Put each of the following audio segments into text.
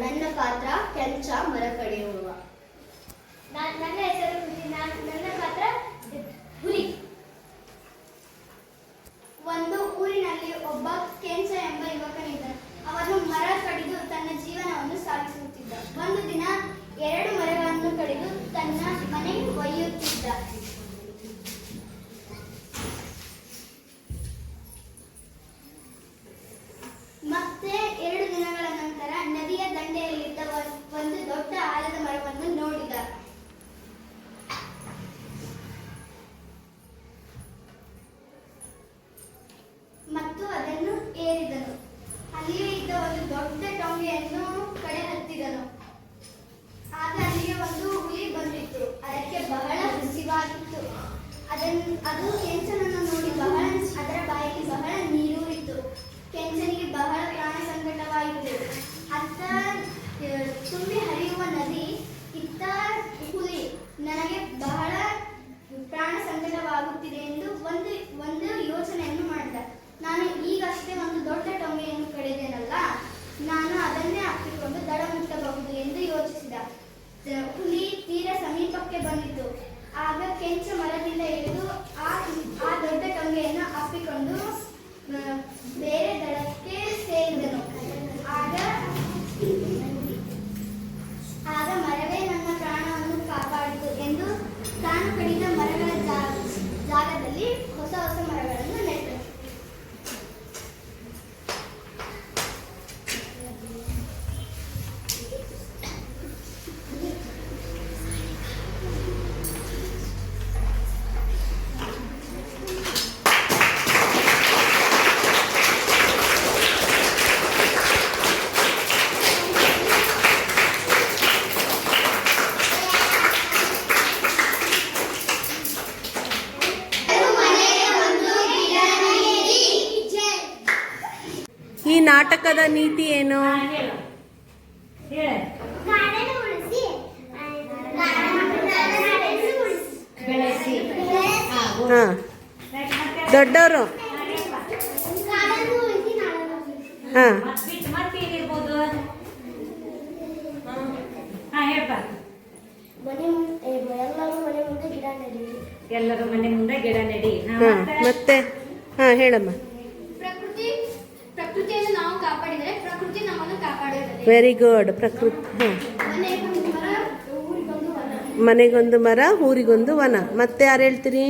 ನನ್ನ ಪಾತ್ರ ಕೆಂಚ ಮರ ಕಡಿಯುವ. ನನ್ನ ಹೆಸರು ನನ್ನ ಪಾತ್ರ ಹುಲಿ. ಒಂದು ಊರಿನಲ್ಲಿ ಒಬ್ಬ ಕೆಂಚ ಎಂಬ ಯುವಕನಿದ್ದನು. ಅವನು ಮರ ಕಡಿದು ತನ್ನ ಜೀವನವನ್ನು ಸಾಗಿಸುತ್ತಿದ್ದ. ಒಂದು ದಿನ 2 ಮರಗಳನ್ನು ಕಡಿದು ತನ್ನ ಮನೆಗೆ ಒಯ್ಯುತ್ತಿದ್ದ. ಮತ್ತೆ 2 ದಿನಗಳ ನಂತರ ನದಿಯ ದಂಡೆಯಲ್ಲಿದ್ದ ಒಂದು ದೊಡ್ಡ ಆಲದ ಮರವನ್ನು ನೋಡಿದ. ಮತ್ತು ಅದನ್ನು ಏರಿದನು. ಅಲ್ಲಿಯೇ ಇದ್ದ ಒಂದು ದೊಡ್ಡ ಟೊಂಗೆಯನ್ನು ಕಡೆ ಹತ್ತಿದನು. ಆಗ ಅಲ್ಲಿಗೆ ಒಂದು ಹುಲಿ ಬಂದಿತ್ತು. ಅದಕ್ಕೆ ಬಹಳ ಹಸಿವಾಗಿತ್ತು. ಅದು ಕೆಂಚನನ್ನು ನೋಡಿ ಅದರ ಬಾಯಲ್ಲಿ ಬಹಳ ನೀರೂರಿತು. ಕೆಂಚನಿಗೆ ಬಹಳ ಪ್ರಾಣ ಸಂಕಟವಾಯಿತು. ಅತ್ತ ತುಂಬಿ ಹರಿಯುವ ನದಿ, ಇತ್ತ ಹುಲಿ. ನನಗೆ ಬಹಳ ಪ್ರಾಣ ಸಂಕಟವಾಗುತ್ತಿದೆ ಎಂದು ಒಂದು ಯೋಚನೆಯನ್ನು ಮಾಡಿದ. ನಾನು ಈಗಷ್ಟೇ ಒಂದು ದೊಡ್ಡ ಟೊಂಗೆಯನ್ನು ಕಡಿದೆನಲ್ಲ, ನಾನು ಅದನ್ನೇ ಅಪ್ಪಿಕೊಂಡು ದಡ ಮುಟ್ಟಬಹುದು ಎಂದು ಯೋಚಿಸಿದ. ಹುಲಿ ತೀರ ಸಮೀಪಕ್ಕೆ ಬಂದಿತು. ಆಗ ಕೆಂಚ ಮರದಿಂದ ಇಳಿದು ಆ ದೊಡ್ಡ ಟೊಂಗೆಯನ್ನು ಅಪ್ಪಿಕೊಂಡು ಬೇರೆ ದಡಕ್ಕೆ ಸೇರಿದನು. ಆಗ ಮರವೇ ನನ್ನ ಪ್ರಾಣವನ್ನು ಕಾಪಾಡಿತು ಎಂದು ತಾನು ಕಡಿದ ಮರಗಳ ಜಾಗದಲ್ಲಿ ಹೊಸ ಹೊಸ ಮರಗಳನ್ನು ನೆಟ್ಟನು. ಈ ನಾಟಕದ ನೀತಿ ಏನು? ದೊಡ್ಡವರು ಎಲ್ಲರೂ ಮನೆ ಮುಂದೆ ಗಿಡ ನೆಡಿ. ಮತ್ತೆ ಹೇಳಮ್ಮ. ಪ್ರಕೃತಿಯನ್ನು ನಾವು ಕಾಪಾಡಿದರೆ ಪ್ರಕೃತಿ ನಮ್ಮನ್ನು ಕಾಪಾಡುತ್ತದೆ. Very good. ಪ್ರಕೃತಿ. ಮನೆಗೊಂದು ಮರ ಊರಿಗೊಂದು ವನ. ಮತ್ತೆ ಯಾರು ಹೇಳ್ತೀರಿ?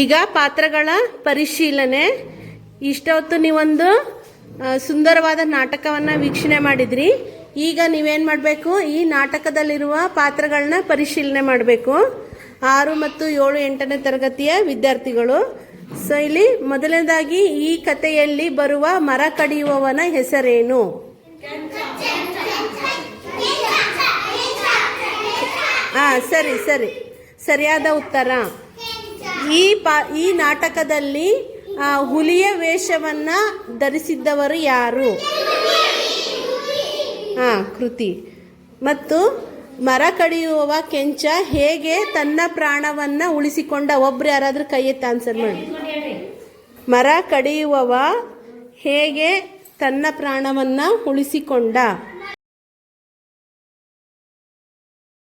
ಈಗ ಪಾತ್ರಗಳ ಪರಿಶೀಲನೆ. ಇಷ್ಟೊತ್ತು ನೀವೊಂದು ಸುಂದರವಾದ ನಾಟಕವನ್ನು ವೀಕ್ಷಣೆ ಮಾಡಿದ್ರಿ. ಈಗ ನೀವೇನು ಮಾಡಬೇಕು, ಈ ನಾಟಕದಲ್ಲಿರುವ ಪಾತ್ರಗಳನ್ನ ಪರಿಶೀಲನೆ ಮಾಡಬೇಕು. 6 ಮತ್ತು 7, 8ನೇ ತರಗತಿಯ ವಿದ್ಯಾರ್ಥಿಗಳು. ಸೊ ಇಲ್ಲಿ ಮೊದಲನೇದಾಗಿ ಈ ಕಥೆಯಲ್ಲಿ ಬರುವ ಮರ ಕಡಿಯುವವನ ಹೆಸರೇನು? ಸರಿ, ಸರಿಯಾದ ಉತ್ತರ. ಈ ನಾಟಕದಲ್ಲಿ ಹುಲಿಯ ವೇಷವನ್ನ ಧರಿಸಿದ್ದವರು ಯಾರು? ಕೃತಿ. ಮತ್ತು ಮರ ಕಡಿಯುವವ ಕೆಂಚ ಹೇಗೆ ತನ್ನ ಪ್ರಾಣವನ್ನ ಉಳಿಸಿಕೊಂಡ? ಒಬ್ರು ಯಾರಾದ್ರೂ ಕೈ ಎತ್ತಿ ಆನ್ಸರ್ ಮಾಡಿ. ಮರ ಕಡಿಯುವವ ಹೇಗೆ ತನ್ನ ಪ್ರಾಣವನ್ನ ಉಳಿಸಿಕೊಂಡ?